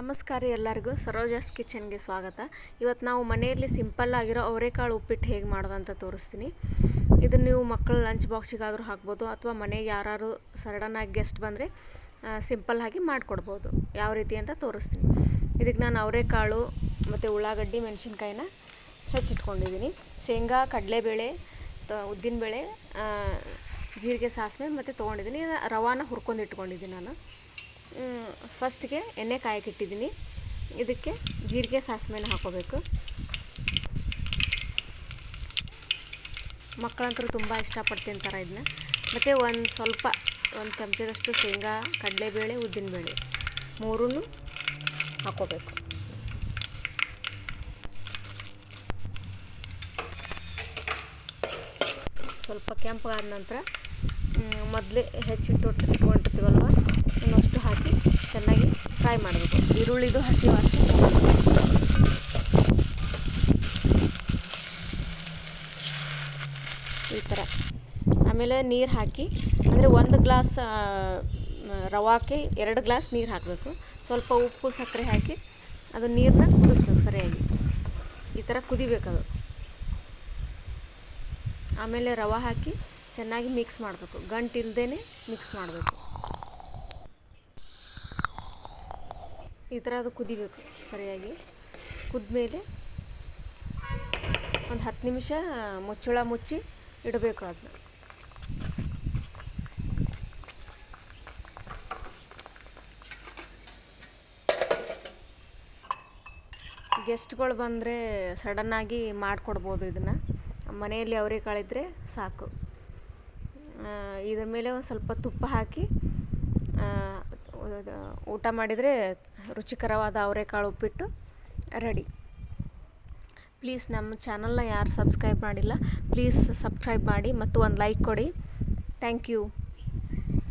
ನಮಸ್ಕಾರ ಎಲ್ಲರಿಗೂ ಸರೋಜಾಸ್ ಕಿಚನ್ಗೆ ಸ್ವಾಗತ. ಇವತ್ತು ನಾವು ಮನೆಯಲ್ಲಿ ಸಿಂಪಲ್ ಆಗಿರೋ ಅವರೆಕಾಳು ಉಪ್ಪಿಟ್ಟು ಹೇಗೆ ಮಾಡೋದು ಅಂತ ತೋರಿಸ್ತೀನಿ. ಇದನ್ನು ನೀವು ಮಕ್ಕಳ ಲಂಚ್ ಬಾಕ್ಸಿಗಾದರೂ ಹಾಕ್ಬೋದು ಅಥವಾ ಮನೆಗೆ ಯಾರು ಸಡನ್ನಾಗಿ ಗೆಸ್ಟ್ ಬಂದರೆ ಸಿಂಪಲ್ ಆಗಿ ಮಾಡಿಕೊಡ್ಬೋದು. ಯಾವ ರೀತಿ ಅಂತ ತೋರಿಸ್ತೀನಿ. ಇದಕ್ಕೆ ನಾನು ಅವರೆಕಾಳು ಮತ್ತು ಉಳ್ಳಾಗಡ್ಡಿ ಮೆಣಸಿನ್ಕಾಯಿನ ಹೆಚ್ಚಿಟ್ಕೊಂಡಿದ್ದೀನಿ. ಶೇಂಗಾ, ಕಡಲೆಬೇಳೆ, ಉದ್ದಿನಬೇಳೆ, ಜೀರಿಗೆ, ಸಾಸಿವೆ ಮತ್ತು ತೊಗೊಂಡಿದ್ದೀನಿ. ರವಾನ ಹುರ್ಕೊಂಡು ಇಟ್ಕೊಂಡಿದ್ದೀನಿ ನಾನು. ಫಸ್ಟಿಗೆ ಎಣ್ಣೆ ಕಾಯಕ್ಕಿಟ್ಟಿದ್ದೀನಿ. ಇದಕ್ಕೆ ಜೀರಿಗೆ ಸಾಸಿವೆನ ಹಾಕೋಬೇಕು. ಮಕ್ಕಳಂತರೂ ತುಂಬ ಇಷ್ಟಪಟ್ಟು ತಿಂತಾರೆ ಇದನ್ನ. ಮತ್ತು ಒಂದು ಚಮಚದಷ್ಟು ಶೇಂಗಾ, ಕಡಲೆಬೇಳೆ, ಉದ್ದಿನಬೇಳೆ ಮೂರೂ ಹಾಕೋಬೇಕು. ಸ್ವಲ್ಪ ಕೆಂಪಗಾದ ನಂತರ ಮೊದಲೇ ಹೆಚ್ಚಿಟ್ಕೊಂಡಿರ್ತೀವಲ್ವ ಇನ್ನಷ್ಟು ಹಾಕಿ ಚೆನ್ನಾಗಿ ಫ್ರೈ ಮಾಡಬೇಕು. ಈರುಳ್ಳಿದು ಹಸಿ ವಾಸನೆ ಈ ಥರ. ಆಮೇಲೆ ನೀರು ಹಾಕಿ, ಅಂದರೆ 1 ಗ್ಲಾಸ್ ರವಾಕ್ಕೆ 2 ಗ್ಲಾಸ್ ನೀರು ಹಾಕಬೇಕು. ಸ್ವಲ್ಪ ಉಪ್ಪು, ಸಕ್ಕರೆ ಹಾಕಿ ಅದು ನೀರನ್ನ ಕುದಿಸ್ಬೇಕು ಸರಿಯಾಗಿ. ಈ ಥರ ಕುದಿಬೇಕದು. ಆಮೇಲೆ ರವೆ ಹಾಕಿ ಚೆನ್ನಾಗಿ ಮಿಕ್ಸ್ ಮಾಡಬೇಕು. ಗಂಟು ಇಲ್ಲದೇ ಮಿಕ್ಸ್ ಮಾಡಬೇಕು. ಈ ಥರ ಅದು ಕುದಿಬೇಕು ಸರಿಯಾಗಿ. ಕುದ್ಮೇಲೆ ಒಂದು 10 ನಿಮಿಷ ಮುಚ್ಚಳ ಮುಚ್ಚಿ ಇಡಬೇಕು ಅದನ್ನ. ಗೆಸ್ಟ್ಗಳು ಬಂದರೆ ಸಡನ್ನಾಗಿ ಮಾಡಿಕೊಡ್ಬೋದು ಇದನ್ನು. ಮನೆಯಲ್ಲಿ ಅವರೆಕಾಳಿದ್ರೆ ಸಾಕು. ಇದ್ರ ಮೇಲೆ ಒಂದು ಸ್ವಲ್ಪ ತುಪ್ಪ ಹಾಕಿ ಊಟ ಮಾಡಿದರೆ ರುಚಿಕರವಾದ ಅವರೆಕಾಳು ಉಪ್ಪಿಟ್ಟು ರೆಡಿ. ಪ್ಲೀಸ್ ನಮ್ಮ ಚಾನಲ್ನ ಯಾರು ಸಬ್ಸ್ಕ್ರೈಬ್ ಮಾಡಿಲ್ಲ ಪ್ಲೀಸ್ ಸಬ್ಸ್ಕ್ರೈಬ್ ಮಾಡಿ ಮತ್ತು ಒಂದು ಲೈಕ್ ಕೊಡಿ. Thank you.